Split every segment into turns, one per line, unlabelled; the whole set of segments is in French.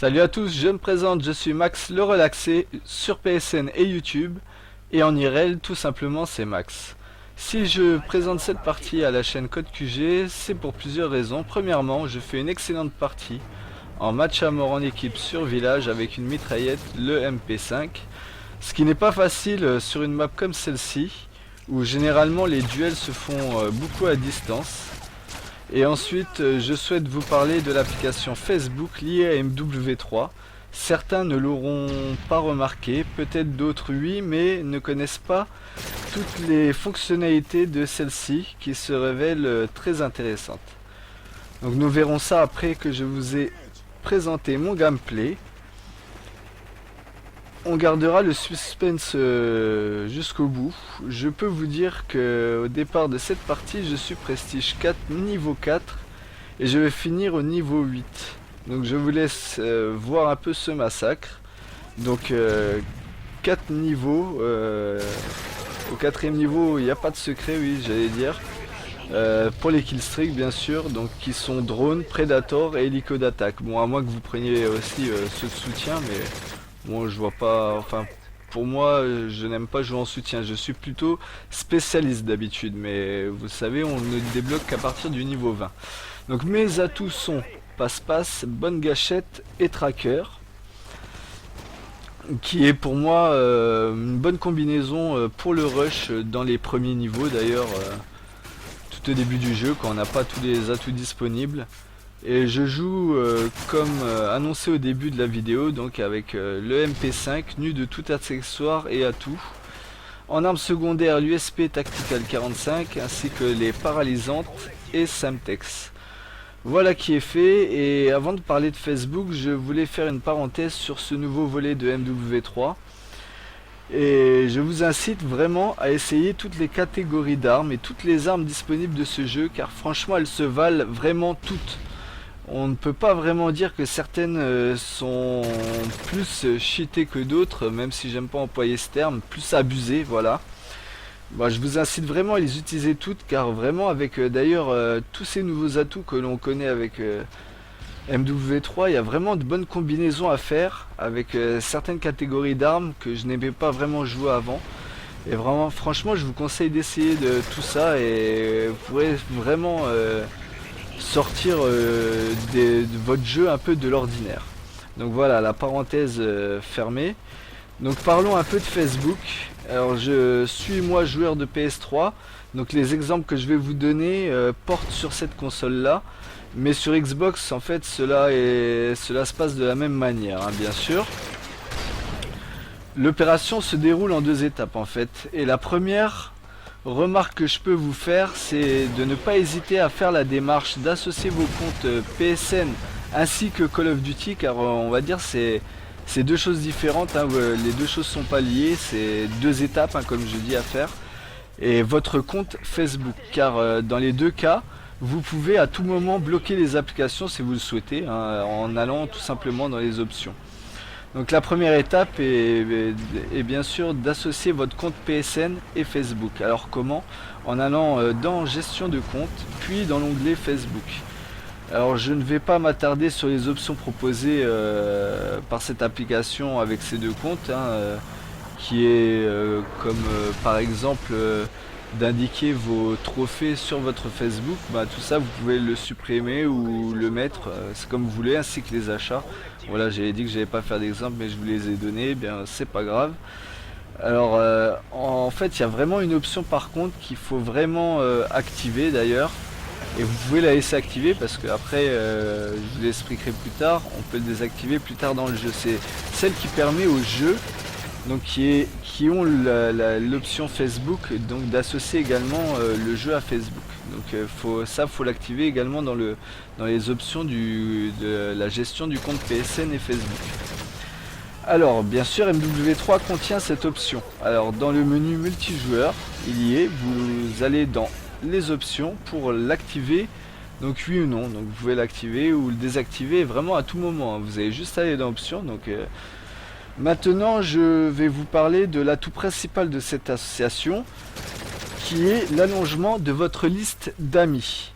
Salut à tous, je me présente, je suis Max le Relaxé sur PSN et YouTube, et en IRL tout simplement c'est Max. Si je présente cette partie à la chaîne Code QG, c'est pour plusieurs raisons. Premièrement, je fais une excellente partie en match à mort en équipe sur village avec une mitraillette, le MP5, ce qui n'est pas facile sur une map comme celle-ci, où généralement les duels se font beaucoup à distance. Et ensuite, je souhaite vous parler de l'application Facebook liée à MW3. Certains ne l'auront pas remarqué, peut-être d'autres oui, mais ne connaissent pas toutes les fonctionnalités de celle-ci qui se révèlent très intéressantes. Donc nous verrons ça après que je vous ai présenté mon gameplay. On gardera le suspense jusqu'au bout. Je peux vous dire que au départ de cette partie, je suis prestige 4, niveau 4, et je vais finir au niveau 8. Donc je vous laisse voir un peu ce massacre. Donc 4 niveaux. Au 4ème niveau, il n'y a pas de secret, oui, j'allais dire. Pour les killstreaks, bien sûr, donc qui sont drone, predator et hélico d'attaque. Bon, à moins que vous preniez aussi ceux de soutien, mais bon, je vois pas. Enfin, pour moi, je n'aime pas jouer en soutien. Je suis plutôt spécialiste d'habitude, mais vous savez, on ne débloque qu'à partir du niveau 20. Donc mes atouts sont passe-passe, bonne gâchette et tracker, qui est pour moi une bonne combinaison pour le rush dans les premiers niveaux d'ailleurs, tout au début du jeu quand on n'a pas tous les atouts disponibles. Et je joue comme annoncé au début de la vidéo, donc avec le MP5 nu de tout accessoire et atout. En arme secondaire, l'USP Tactical 45 ainsi que les paralysantes et Semtex. Voilà qui est fait, et avant de parler de Facebook, je voulais faire une parenthèse sur ce nouveau volet de MW3. Et je vous incite vraiment à essayer toutes les catégories d'armes et toutes les armes disponibles de ce jeu, car franchement elles se valent vraiment toutes. On ne peut pas vraiment dire que certaines sont plus cheatées que d'autres, même si j'aime pas employer ce terme, plus abusées, voilà. Bon, je vous incite vraiment à les utiliser toutes, car vraiment avec d'ailleurs tous ces nouveaux atouts que l'on connaît avec MW3, il y a vraiment de bonnes combinaisons à faire avec certaines catégories d'armes que je n'aimais pas vraiment jouer avant. Et vraiment, franchement, je vous conseille d'essayer de tout ça, et vous pourrez vraiment sortir de votre jeu un peu de l'ordinaire. Donc voilà, la parenthèse fermée. Donc parlons un peu de Facebook. Alors je suis moi joueur de PS3, donc les exemples que je vais vous donner portent sur cette console là, mais sur Xbox en fait cela se passe de la même manière, hein, bien sûr. L'opération se déroule en deux étapes en fait, et la première remarque que je peux vous faire, c'est de ne pas hésiter à faire la démarche d'associer vos comptes PSN ainsi que Call of Duty, car on va dire c'est deux choses différentes, hein, les deux choses sont pas liées, c'est deux étapes, hein, comme je dis, à faire. Et votre compte Facebook, car dans les deux cas, vous pouvez à tout moment bloquer les applications si vous le souhaitez, hein, en allant tout simplement dans les options. Donc la première étape est bien sûr d'associer votre compte PSN et Facebook. Alors comment? En allant dans gestion de compte, puis dans l'onglet Facebook. Alors je ne vais pas m'attarder sur les options proposées par cette application avec ces deux comptes, hein, qui est comme par exemple d'indiquer vos trophées sur votre Facebook. Bah, tout ça vous pouvez le supprimer ou le mettre, c'est comme vous voulez, ainsi que les achats. Voilà, j'avais dit que j'allais pas faire d'exemple, mais je vous les ai donnés, eh bien c'est pas grave. Alors en fait il y a vraiment une option par contre qu'il faut vraiment activer d'ailleurs. Et vous pouvez la laisser activer parce que après je vous l'expliquerai plus tard, on peut le désactiver plus tard dans le jeu. C'est celle qui permet aux jeux donc qui ont l'option Facebook, donc d'associer également le jeu à Facebook. Donc faut l'activer également dans les options de la gestion du compte PSN et Facebook. Alors bien sûr MW3 contient cette option. Alors dans le menu multijoueur, il y est, vous allez dans les options pour l'activer, donc oui ou non, donc vous pouvez l'activer ou le désactiver vraiment à tout moment, hein. Vous avez juste à aller dans options. Donc maintenant je vais vous parler de l'atout principal de cette association, qui est l'allongement de votre liste d'amis.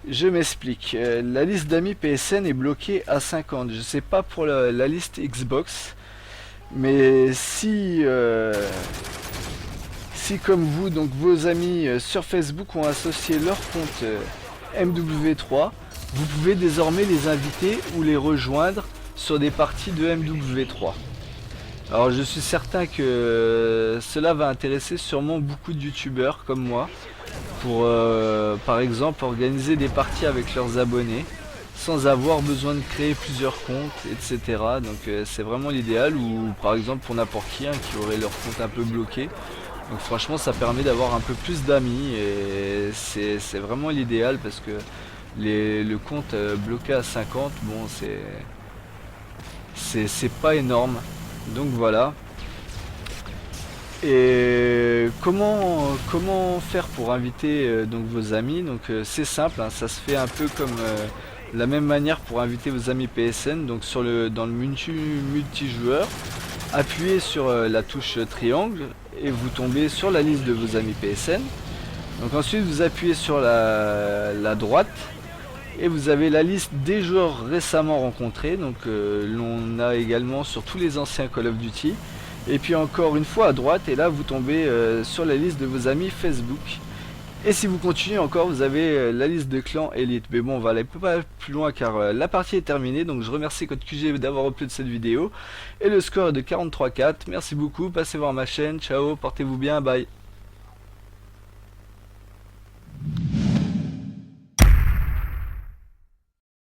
Je m'explique. La liste d'amis PSN est bloquée à 50. Je sais pas pour la liste Xbox, mais si comme vous, donc vos amis sur Facebook ont associé leur compte MW3, vous pouvez désormais les inviter ou les rejoindre sur des parties de MW3. Alors je suis certain que cela va intéresser sûrement beaucoup de youtubeurs comme moi pour par exemple organiser des parties avec leurs abonnés sans avoir besoin de créer plusieurs comptes, etc. Donc c'est vraiment l'idéal, ou par exemple pour n'importe qui qui aurait leur compte un peu bloqué. Donc franchement ça permet d'avoir un peu plus d'amis et c'est vraiment l'idéal parce que le compte bloqué à 50, bon c'est pas énorme. Donc voilà. Et comment faire pour inviter donc vos amis? Donc c'est simple, hein, ça se fait un peu comme la même manière pour inviter vos amis PSN. Donc dans le multijoueur, appuyez sur la touche triangle et vous tombez sur la liste de vos amis PSN. Donc ensuite vous appuyez sur la droite et vous avez la liste des joueurs récemment rencontrés. Donc l'on a également sur tous les anciens Call of Duty. Et puis encore une fois à droite, et là vous tombez sur la liste de vos amis Facebook. Et si vous continuez encore, vous avez la liste de clans Elite. Mais bon, on va aller pas plus loin car la partie est terminée. Donc je remercie Code QG d'avoir uploadé cette vidéo. Et le score est de 43-4. Merci beaucoup, passez voir ma chaîne. Ciao, portez-vous bien, bye.